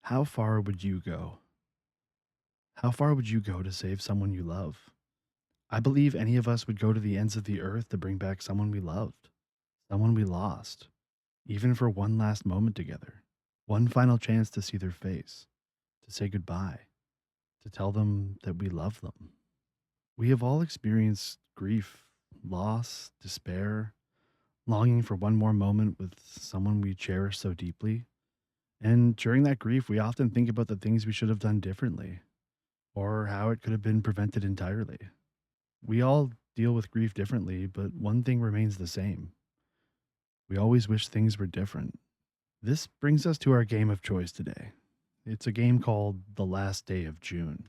How far would you go? How far would you go to save someone you love? I believe any of us would go to the ends of the earth to bring back someone we loved, someone we lost, even for one last moment together, one final chance to see their face, to say goodbye, to tell them that we love them. We have all experienced grief, loss, despair, longing for one more moment with someone we cherish so deeply. And during that grief, we often think about the things we should have done differently or how it could have been prevented entirely. We all deal with grief differently, but one thing remains the same. We always wish things were different. This brings us to our game of choice today. It's a game called The Last Day of June.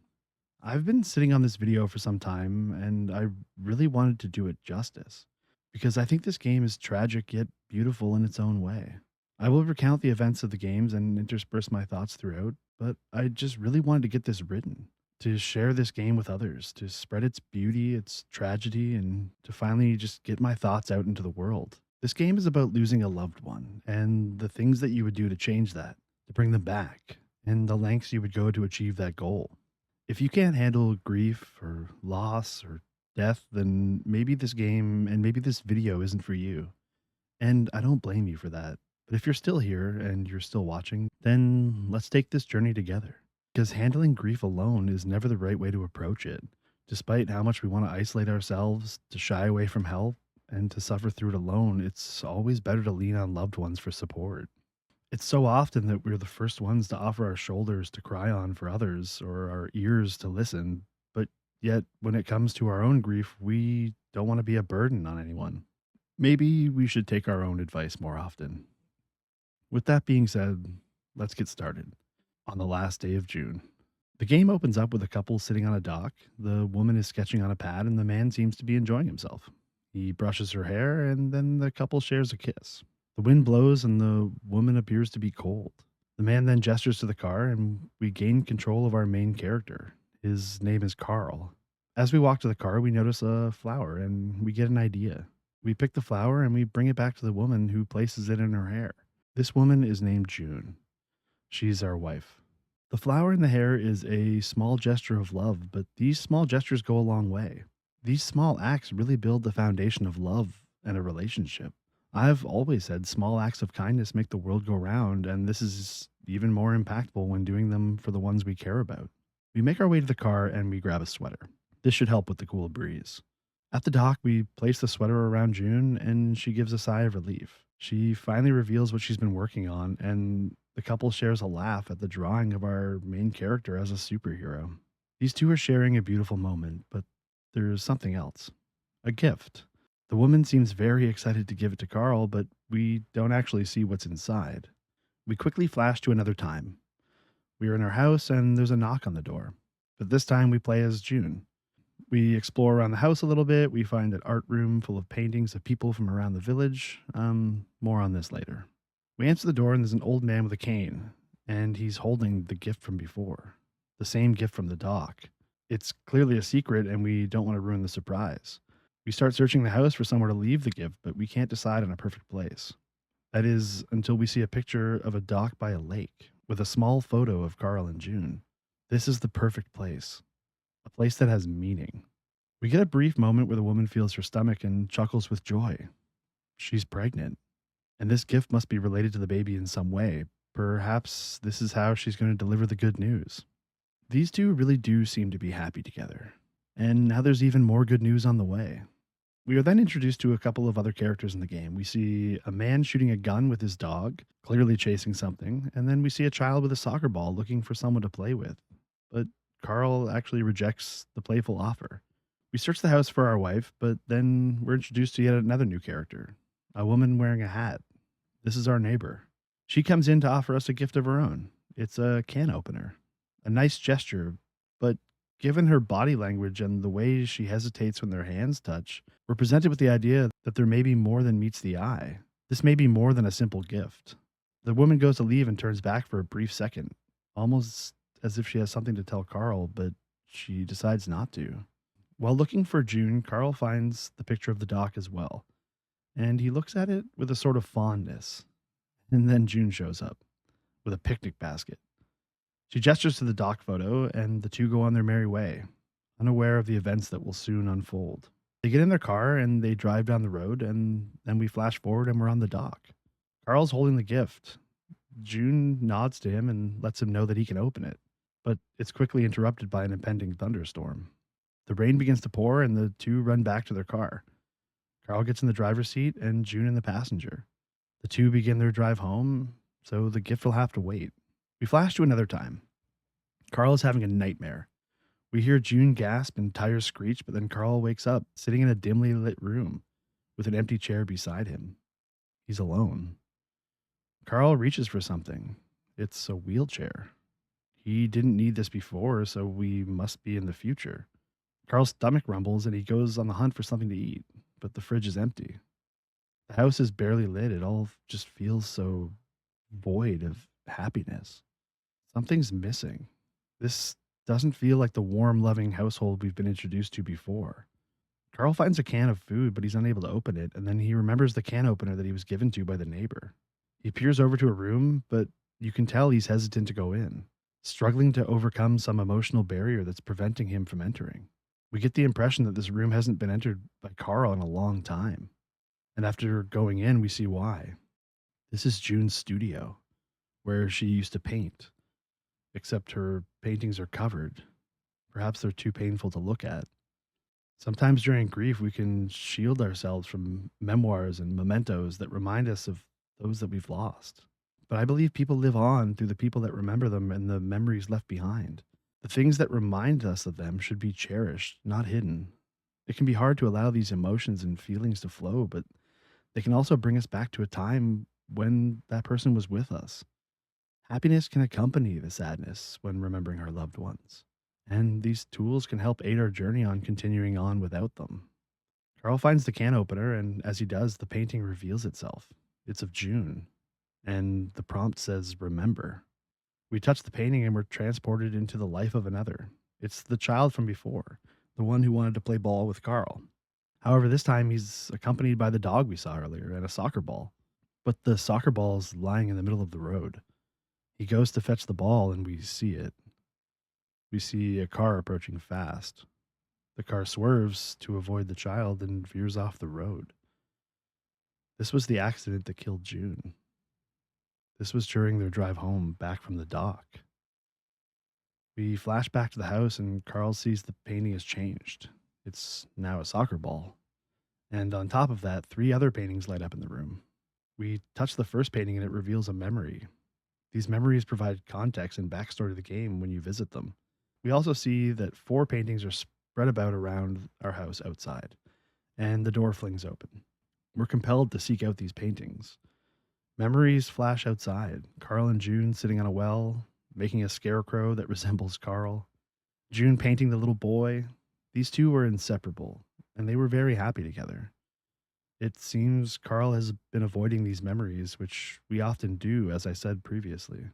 I've been sitting on this video for some time and I really wanted to do it justice because I think this game is tragic yet beautiful in its own way. I will recount the events of the games and intersperse my thoughts throughout, but I just really wanted to get this written, to share this game with others, to spread its beauty, its tragedy, and to finally just get my thoughts out into the world. This game is about losing a loved one and the things that you would do to change that, to bring them back, and the lengths you would go to achieve that goal. If you can't handle grief or loss or death, then maybe this game and maybe this video isn't for you. And I don't blame you for that. But if you're still here and you're still watching, then let's take this journey together. Because handling grief alone is never the right way to approach it. Despite how much we want to isolate ourselves, to shy away from help, and to suffer through it alone, it's always better to lean on loved ones for support. It's so often that we're the first ones to offer our shoulders to cry on for others or our ears to listen. But yet, when it comes to our own grief, we don't want to be a burden on anyone. Maybe we should take our own advice more often. With that being said, let's get started. On the last day of June, the game opens up with a couple sitting on a dock. The woman is sketching on a pad, and the man seems to be enjoying himself. He brushes her hair, and then the couple shares a kiss. The wind blows, and the woman appears to be cold. The man then gestures to the car, and we gain control of our main character. His name is Carl. As we walk to the car, we notice a flower, and we get an idea. We pick the flower, and we bring it back to the woman who places it in her hair. This woman is named June. She's our wife. The flower in the hair is a small gesture of love, but these small gestures go a long way. These small acts really build the foundation of love and a relationship. I've always said small acts of kindness make the world go round, and this is even more impactful when doing them for the ones we care about. We make our way to the car and we grab a sweater. This should help with the cool breeze. At the dock, we place the sweater around June and she gives a sigh of relief. She finally reveals what she's been working on, and the couple shares a laugh at the drawing of our main character as a superhero. These two are sharing a beautiful moment, but there's something else, a gift. The woman seems very excited to give it to Carl, but we don't actually see what's inside. We quickly flash to another time. We are in our house and there's a knock on the door. But this time we play as June. We explore around the house a little bit. We find an art room full of paintings of people from around the village. More on this later. We answer the door and there's an old man with a cane, and he's holding the gift from before, the same gift from the dock. It's clearly a secret and we don't want to ruin the surprise. We start searching the house for somewhere to leave the gift, but we can't decide on a perfect place. That is until we see a picture of a dock by a lake with a small photo of Carl and June. This is the perfect place, a place that has meaning. We get a brief moment where the woman feels her stomach and chuckles with joy. She's pregnant, and this gift must be related to the baby in some way. Perhaps this is how she's going to deliver the good news. These two really do seem to be happy together. And now there's even more good news on the way. We are then introduced to a couple of other characters in the game. We see a man shooting a gun with his dog, clearly chasing something, and then we see a child with a soccer ball looking for someone to play with. But Carl actually rejects the playful offer. We search the house for our wife, but then we're introduced to yet another new character, a woman wearing a hat. This is our neighbor. She comes in to offer us a gift of her own. It's a can opener. A nice gesture, but given her body language and the way she hesitates when their hands touch, we're presented with the idea that there may be more than meets the eye. This may be more than a simple gift. The woman goes to leave and turns back for a brief second, almost as if she has something to tell Carl, but she decides not to. While looking for June, Carl finds the picture of the dock as well, and he looks at it with a sort of fondness. And then June shows up with a picnic basket. She gestures to the dock photo, and the two go on their merry way, unaware of the events that will soon unfold. They get in their car and they drive down the road, and then we flash forward and we're on the dock. Carl's holding the gift. June nods to him and lets him know that he can open it, but it's quickly interrupted by an impending thunderstorm. The rain begins to pour, and the two run back to their car. Carl gets in the driver's seat and June in the passenger. The two begin their drive home, so the gift will have to wait. We flash to another time. Carl is having a nightmare. We hear June gasp and tires screech, but then Carl wakes up, sitting in a dimly lit room with an empty chair beside him. He's alone. Carl reaches for something. It's a wheelchair. He didn't need this before, so we must be in the future. Carl's stomach rumbles and he goes on the hunt for something to eat, but the fridge is empty. The house is barely lit. It all just feels so void of happiness. Something's missing. This doesn't feel like the warm, loving household we've been introduced to before. Carl finds a can of food, but he's unable to open it, and then he remembers the can opener that he was given to by the neighbor. He peers over to a room, but you can tell he's hesitant to go in, struggling to overcome some emotional barrier that's preventing him from entering. We get the impression that this room hasn't been entered by Carl in a long time, and after going in, we see why. This is June's studio, where she used to paint, except her paintings are covered. Perhaps they're too painful to look at. Sometimes during grief, we can shield ourselves from memoirs and mementos that remind us of those that we've lost. But I believe people live on through the people that remember them and the memories left behind. The things that remind us of them should be cherished, not hidden. It can be hard to allow these emotions and feelings to flow, but they can also bring us back to a time when that person was with us. Happiness can accompany the sadness when remembering our loved ones, and these tools can help aid our journey on continuing on without them. Carl finds the can opener, and as he does, the painting reveals itself. It's of June, and the prompt says, "Remember." We touch the painting and we're transported into the life of another. It's the child from before, the one who wanted to play ball with Carl. However, this time he's accompanied by the dog we saw earlier and a soccer ball. But the soccer ball is lying in the middle of the road. He goes to fetch the ball and we see it. We see a car approaching fast. The car swerves to avoid the child and veers off the road. This was the accident that killed June. This was during their drive home back from the dock. We flash back to the house and Carl sees the painting has changed. It's now a soccer ball. And on top of that, three other paintings light up in the room. We touch the first painting and it reveals a memory. These memories provide context and backstory to the game when you visit them. We also see that four paintings are spread about around our house outside, and the door flings open. We're compelled to seek out these paintings. Memories flash outside. Carl and June sitting on a well, making a scarecrow that resembles Carl. June painting the little boy. These two were inseparable, and they were very happy together. It seems Carl has been avoiding these memories, which we often do, as I said previously.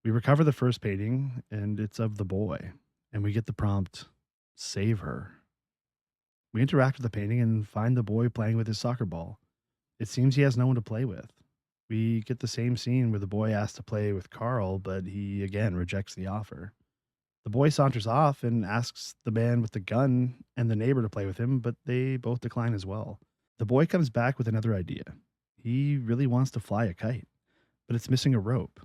We recover the first painting, and it's of the boy, and we get the prompt, "Save her." We interact with the painting and find the boy playing with his soccer ball. It seems he has no one to play with. We get the same scene where the boy asks to play with Carl, but he again rejects the offer. The boy saunters off and asks the man with the gun and the neighbor to play with him, but they both decline as well. The boy comes back with another idea. He really wants to fly a kite, but it's missing a rope.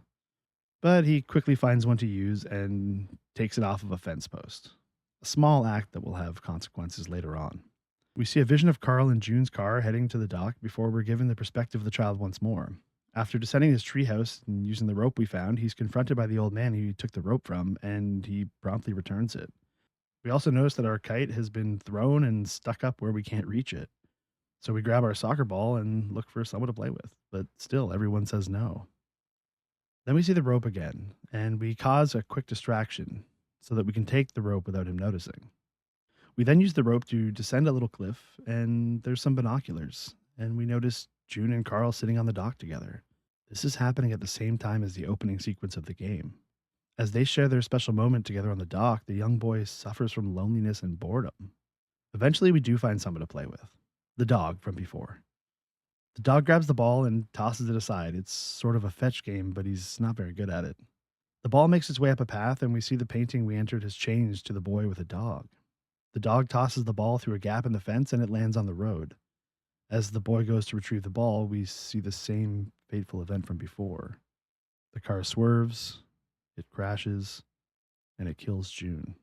But he quickly finds one to use and takes it off of a fence post. A small act that will have consequences later on. We see a vision of Carl and June's car heading to the dock before we're given the perspective of the child once more. After descending his treehouse and using the rope we found, he's confronted by the old man he took the rope from, and he promptly returns it. We also notice that our kite has been thrown and stuck up where we can't reach it. So we grab our soccer ball and look for someone to play with, but still everyone says no. Then we see the rope again, and we cause a quick distraction so that we can take the rope without him noticing. We then use the rope to descend a little cliff, and there's some binoculars, and we notice June and Carl sitting on the dock together. This is happening at the same time as the opening sequence of the game. As they share their special moment together on the dock, the young boy suffers from loneliness and boredom. Eventually, we do find someone to play with, the dog from before. The dog grabs the ball and tosses it aside. It's sort of a fetch game, but he's not very good at it. The ball makes its way up a path, and we see the painting we entered has changed to the boy with a dog. The dog tosses the ball through a gap in the fence and it lands on the road. As the boy goes to retrieve the ball, we see the same fateful event from before. The car swerves, it crashes, and it kills June.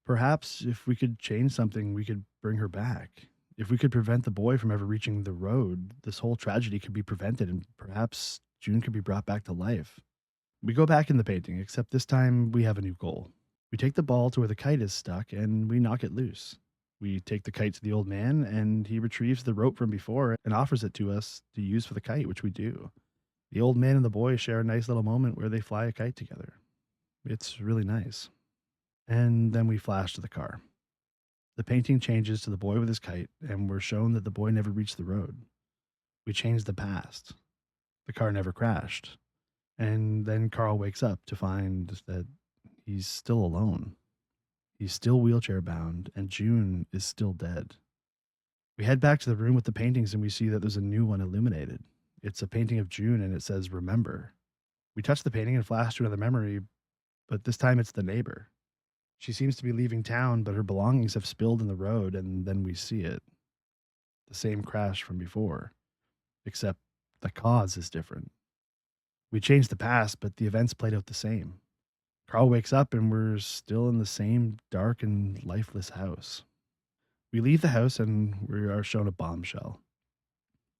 Perhaps if we could change something, we could bring her back. If we could prevent the boy from ever reaching the road, this whole tragedy could be prevented and perhaps June could be brought back to life. We go back in the painting, except this time we have a new goal. We take the ball to where the kite is stuck and we knock it loose. We take the kite to the old man and he retrieves the rope from before and offers it to us to use for the kite, which we do. The old man and the boy share a nice little moment where they fly a kite together. It's really nice. And then we flash to the car. The painting changes to the boy with his kite, and we're shown that the boy never reached the road. We change the past. The car never crashed. And then Carl wakes up to find that he's still alone. He's still wheelchair bound, and June is still dead. We head back to the room with the paintings, and we see that there's a new one illuminated. It's a painting of June, and it says, Remember. We touch the painting and flash to another memory, but this time it's the neighbor. She seems to be leaving town, but her belongings have spilled in the road, and then we see it. The same crash from before, except the cause is different. We changed the past, but the events played out the same. Carl wakes up, and we're still in the same dark and lifeless house. We leave the house, and we are shown a bombshell.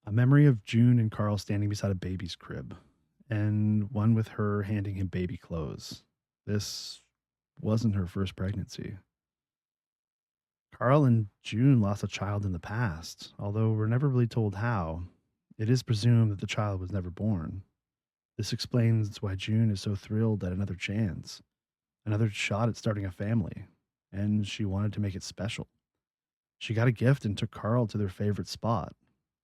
A memory of June and Carl standing beside a baby's crib, and one with her handing him baby clothes. This wasn't her first pregnancy. Carl and June lost a child in the past, although we're never really told how. It is presumed that the child was never born. This explains why June is so thrilled at another chance, another shot at starting a family, and she wanted to make it special. She got a gift and took Carl to their favorite spot,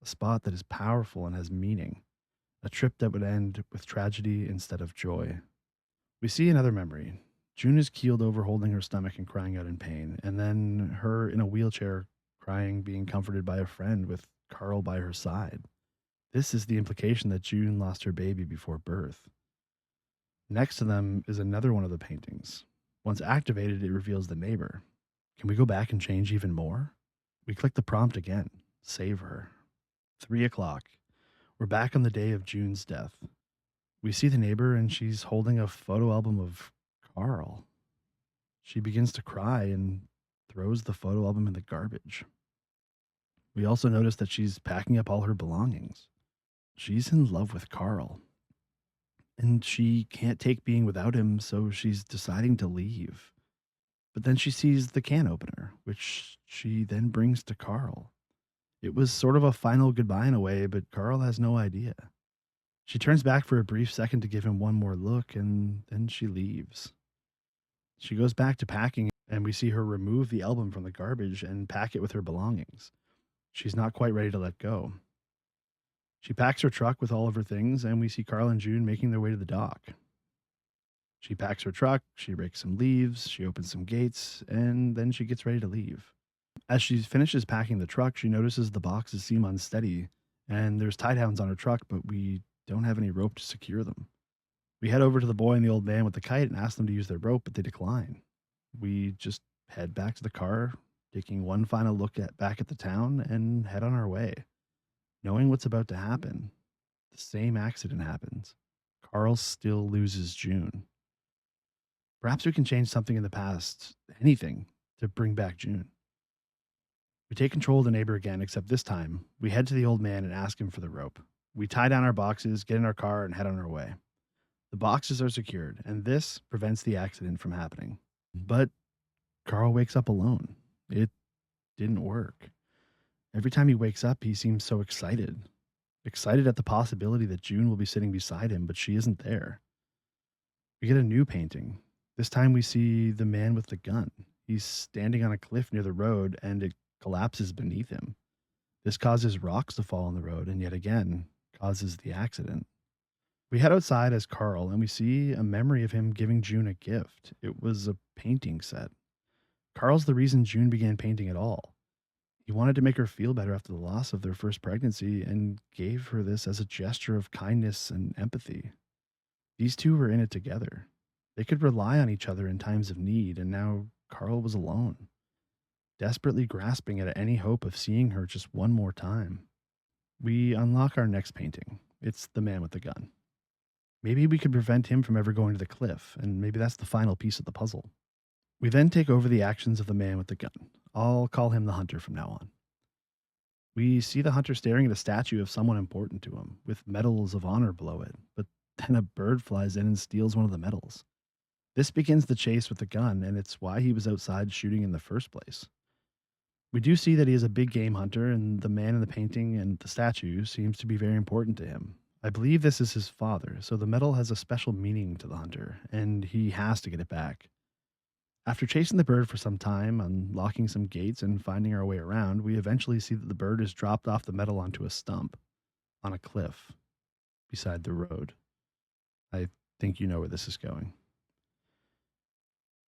a spot that is powerful and has meaning, a trip that would end with tragedy instead of joy. We see another memory. June is keeled over, holding her stomach and crying out in pain, and then her in a wheelchair, crying, being comforted by a friend with Carl by her side. This is the implication that June lost her baby before birth. Next to them is another one of the paintings. Once activated, it reveals the neighbor. Can we go back and change even more? We click the prompt again. Save her. 3 o'clock. We're back on the day of June's death. We see the neighbor and she's holding a photo album of Carl. She begins to cry and throws the photo album in the garbage. We also notice that she's packing up all her belongings. She's in love with Carl. And she can't take being without him, so she's deciding to leave. But then she sees the can opener, which she then brings to Carl. It was sort of a final goodbye in a way, but Carl has no idea. She turns back for a brief second to give him one more look, and then she leaves. She goes back to packing, and we see her remove the album from the garbage and pack it with her belongings. She's not quite ready to let go. She packs her truck with all of her things, and we see Carl and June making their way to the dock. She packs her truck, she rakes some leaves, she opens some gates, and then she gets ready to leave. As she finishes packing the truck, she notices the boxes seem unsteady, and there's tie downs on her truck, but we don't have any rope to secure them. We head over to the boy and the old man with the kite and ask them to use their rope, but they decline. We just head back to the car, taking one final look back at the town, and head on our way. Knowing what's about to happen, the same accident happens. Carl still loses June. Perhaps we can change something in the past, anything, to bring back June. We take control of the neighbor again, except this time, we head to the old man and ask him for the rope. We tie down our boxes, get in our car, and head on our way. The boxes are secured, and this prevents the accident from happening. But Carl wakes up alone. It didn't work. Every time he wakes up, he seems so excited. Excited at the possibility that June will be sitting beside him, but she isn't there. We get a new painting. This time we see the man with the gun. He's standing on a cliff near the road, and it collapses beneath him. This causes rocks to fall on the road, and yet again, causes the accident. We head outside as Carl, and we see a memory of him giving June a gift. It was a painting set. Carl's the reason June began painting at all. He wanted to make her feel better after the loss of their first pregnancy and gave her this as a gesture of kindness and empathy. These two were in it together. They could rely on each other in times of need, and now Carl was alone, desperately grasping at any hope of seeing her just one more time. We unlock our next painting. It's the man with the gun. Maybe we could prevent him from ever going to the cliff, and maybe that's the final piece of the puzzle. We then take over the actions of the man with the gun. I'll call him the hunter from now on. We see the hunter staring at a statue of someone important to him, with medals of honor below it, but then a bird flies in and steals one of the medals. This begins the chase with the gun, and it's why he was outside shooting in the first place. We do see that he is a big game hunter, and the man in the painting and the statue seems to be very important to him. I believe this is his father, so the medal has a special meaning to the hunter, and he has to get it back. After chasing the bird for some time, unlocking some gates, and finding our way around, we eventually see that the bird is dropped off the metal onto a stump on a cliff beside the road. I think you know where this is going.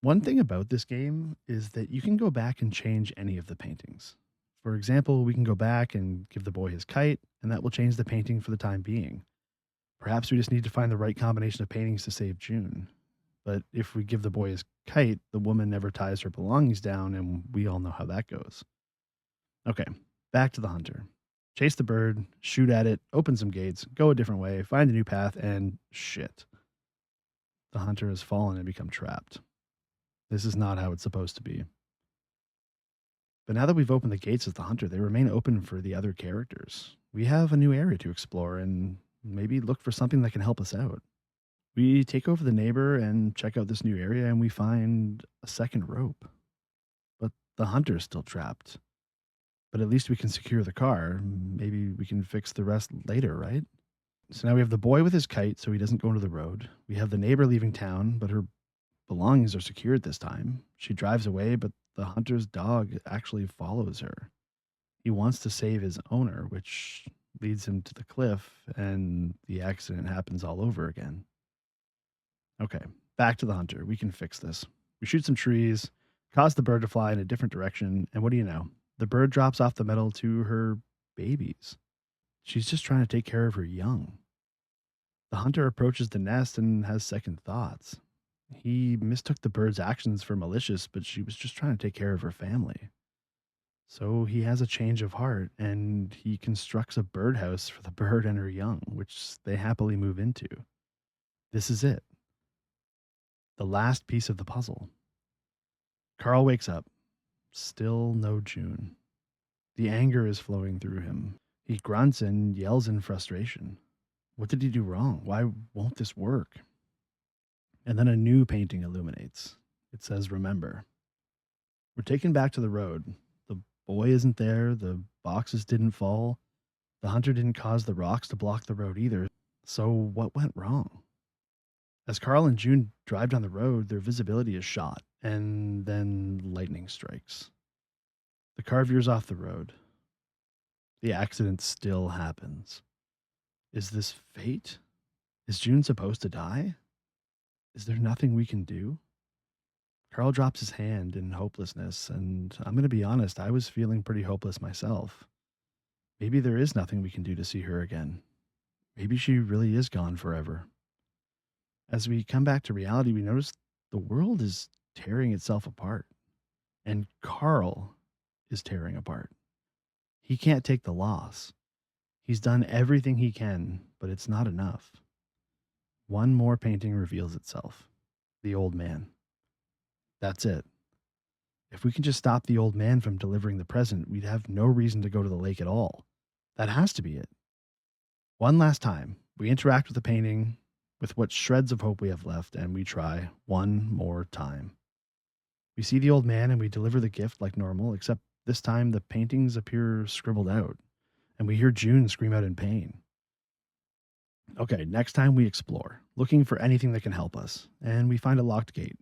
One thing about this game is that you can go back and change any of the paintings. For example, we can go back and give the boy his kite, and that will change the painting for the time being. Perhaps we just need to find the right combination of paintings to save June. But if we give the boy his kite, the woman never ties her belongings down, and we all know how that goes. Okay, back to the hunter. Chase the bird, shoot at it, open some gates, go a different way, find a new path, and shit. The hunter has fallen and become trapped. This is not how it's supposed to be. But now that we've opened the gates as the hunter, they remain open for the other characters. We have a new area to explore and maybe look for something that can help us out. We take over the neighbor and check out this new area, and we find a second rope. But the hunter is still trapped. But at least we can secure the car. Maybe we can fix the rest later, right? So now we have the boy with his kite so he doesn't go into the road. We have the neighbor leaving town, but her belongings are secured this time. She drives away, but the hunter's dog actually follows her. He wants to save his owner, which leads him to the cliff, and the accident happens all over again. Okay, back to the hunter. We can fix this. We shoot some trees, cause the bird to fly in a different direction, and what do you know? The bird drops off the metal to her babies. She's just trying to take care of her young. The hunter approaches the nest and has second thoughts. He mistook the bird's actions for malicious, but she was just trying to take care of her family. So he has a change of heart and he constructs a birdhouse for the bird and her young, which they happily move into. This is it. The last piece of the puzzle. Carl wakes up. Still no June. The anger is flowing through him. He grunts and yells in frustration. What did he do wrong? Why won't this work? And then a new painting illuminates. It says, "Remember." We're taken back to the road. The boy isn't there. The boxes didn't fall. The hunter didn't cause the rocks to block the road either. So what went wrong? As Carl and June drive down the road, their visibility is shot, and then lightning strikes. The car veers off the road. The accident still happens. Is this fate? Is June supposed to die? Is there nothing we can do? Carl drops his hand in hopelessness, and I'm going to be honest, I was feeling pretty hopeless myself. Maybe there is nothing we can do to see her again. Maybe she really is gone forever. As we come back to reality, we notice the world is tearing itself apart, and Carl is tearing apart. He can't take the loss. He's done everything he can, but it's not enough. One more painting reveals itself. The old man. That's it. If we can just stop the old man from delivering the present, we'd have no reason to go to the lake at all. That has to be it. One last time, we interact with the painting, with what shreds of hope we have left, and we try one more time. We see the old man and we deliver the gift like normal, except this time the paintings appear scribbled out, and we hear June scream out in pain. Okay, next time we explore, looking for anything that can help us, and we find a locked gate,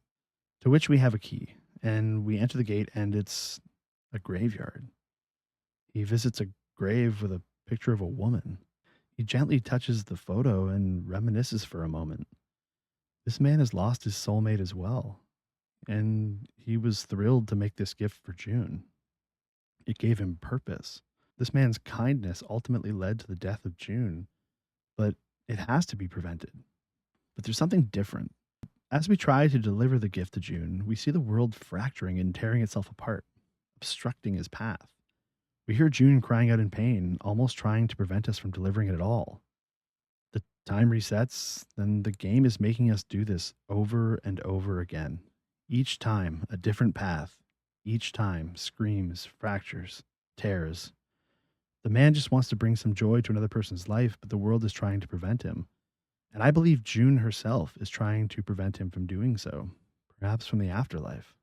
to which we have a key, and we enter the gate and it's a graveyard. He visits a grave with a picture of a woman. He gently touches the photo and reminisces for a moment. This man has lost his soulmate as well, and he was thrilled to make this gift for June. It gave him purpose. This man's kindness ultimately led to the death of June, but it has to be prevented. But there's something different. As we try to deliver the gift to June, we see the world fracturing and tearing itself apart, obstructing his path. We hear June crying out in pain, almost trying to prevent us from delivering it at all. The time resets, then the game is making us do this over and over again. Each time, a different path. Each time, screams, fractures, tears. The man just wants to bring some joy to another person's life, but the world is trying to prevent him. And I believe June herself is trying to prevent him from doing so, perhaps from the afterlife.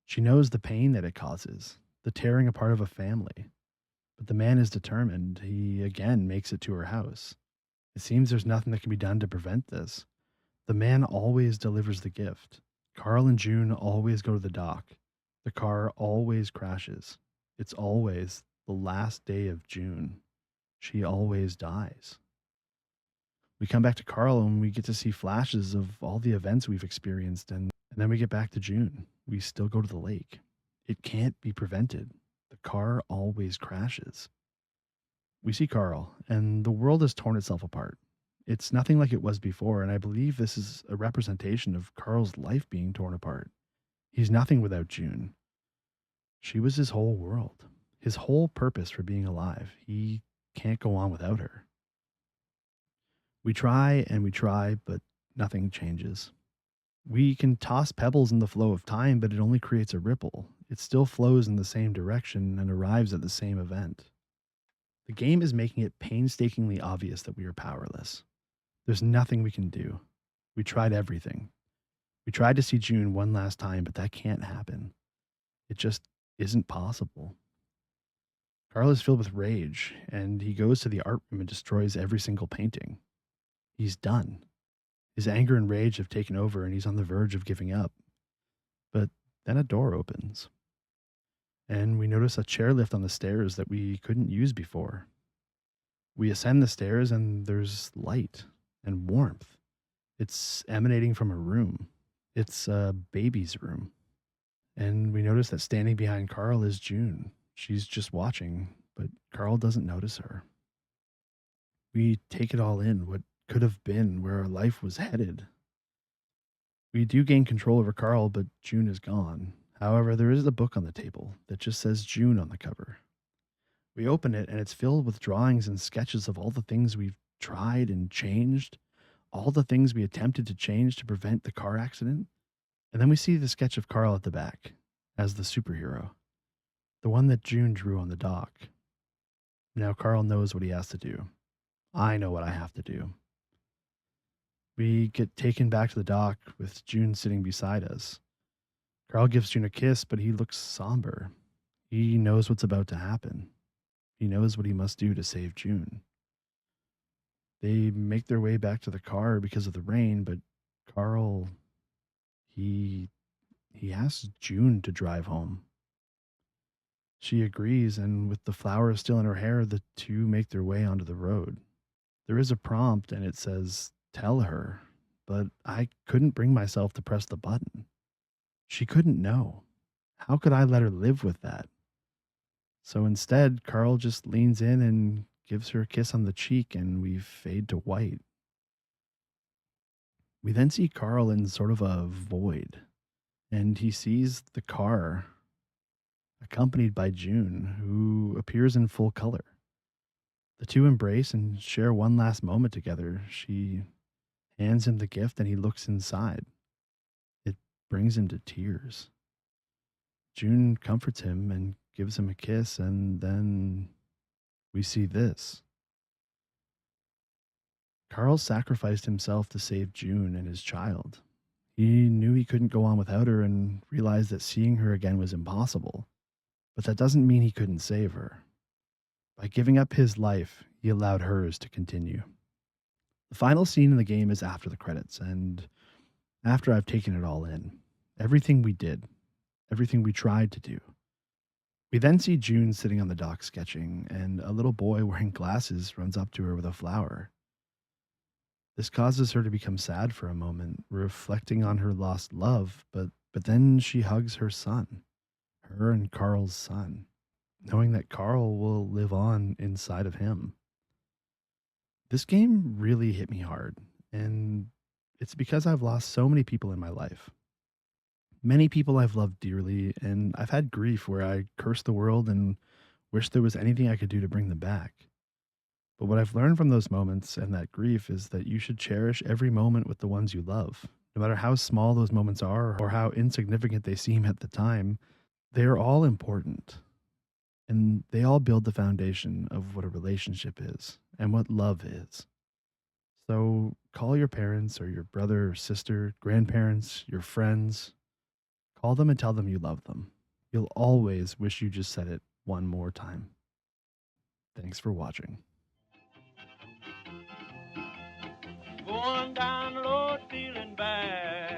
She knows the pain that it causes, the tearing apart of a family. But the man is determined. He again makes it to her house. It seems there's nothing that can be done to prevent this. The man always delivers the gift. Carl and June always go to the dock. The car always crashes. It's always the last day of June. She always dies. We come back to Carl and we get to see flashes of all the events we've experienced, and then we get back to June. We still go to the lake. It can't be prevented. The car always crashes. We see Carl, and the world has torn itself apart. It's nothing like it was before, and I believe this is a representation of Carl's life being torn apart. He's nothing without June. She was his whole world, his whole purpose for being alive. He can't go on without her. We try and we try, but nothing changes. We can toss pebbles in the flow of time, but it only creates a ripple. It still flows in the same direction and arrives at the same event. The game is making it painstakingly obvious that we are powerless. There's nothing we can do. We tried everything. We tried to see June one last time, but that can't happen. It just isn't possible. Carl is filled with rage, and he goes to the art room and destroys every single painting. He's done. His anger and rage have taken over, and he's on the verge of giving up. But then a door opens, and we notice a chairlift on the stairs that we couldn't use before. We ascend the stairs, and there's light and warmth. It's emanating from a room. It's a baby's room. And we notice that standing behind Carl is June. She's just watching, but Carl doesn't notice her. We take it all in, what could have been, where our life was headed. We do gain control over Carl, but June is gone. However, there is a book on the table that just says June on the cover. We open it, and it's filled with drawings and sketches of all the things we've tried and changed, all the things we attempted to change to prevent the car accident. And then we see the sketch of Carl at the back as the superhero, the one that June drew on the dock. Now Carl knows what he has to do. I know what I have to do. We get taken back to the dock with June sitting beside us. Carl gives June a kiss, but he looks somber. He knows what's about to happen. He knows what he must do to save June. They make their way back to the car because of the rain, but Carl, he asks June to drive home. She agrees, and with the flowers still in her hair, the two make their way onto the road. There is a prompt, and it says, "Tell her," but I couldn't bring myself to press the button. She couldn't know. How could I let her live with that? So instead, Carl just leans in and gives her a kiss on the cheek, and we fade to white. We then see Carl in sort of a void, and he sees the car accompanied by June, who appears in full color. The two embrace and share one last moment together. She hands him the gift, and he looks inside. It brings him to tears. June comforts him and gives him a kiss, and then we see this. Carl sacrificed himself to save June and his child. He knew he couldn't go on without her and realized that seeing her again was impossible. But that doesn't mean he couldn't save her. By giving up his life, he allowed hers to continue. The final scene in the game is after the credits, and after I've taken it all in, everything we did, everything we tried to do. We then see June sitting on the dock sketching, and a little boy wearing glasses runs up to her with a flower. This causes her to become sad for a moment, reflecting on her lost love, but then she hugs her son, her and Carl's son, knowing that Carl will live on inside of him. This game really hit me hard, and It's because I've lost so many people in my life. Many people I've loved dearly, and I've had grief where I curse the world and wish there was anything I could do to bring them back. But what I've learned from those moments and that grief is that you should cherish every moment with the ones you love. No matter how small those moments are or how insignificant they seem at the time, they are all important. And they all build the foundation of what a relationship is and what love is. So call your parents or your brother or sister, grandparents, your friends. Call them and tell them you love them. You'll always wish you just said it one more time. Thanks for watching. Going down the road feeling bad.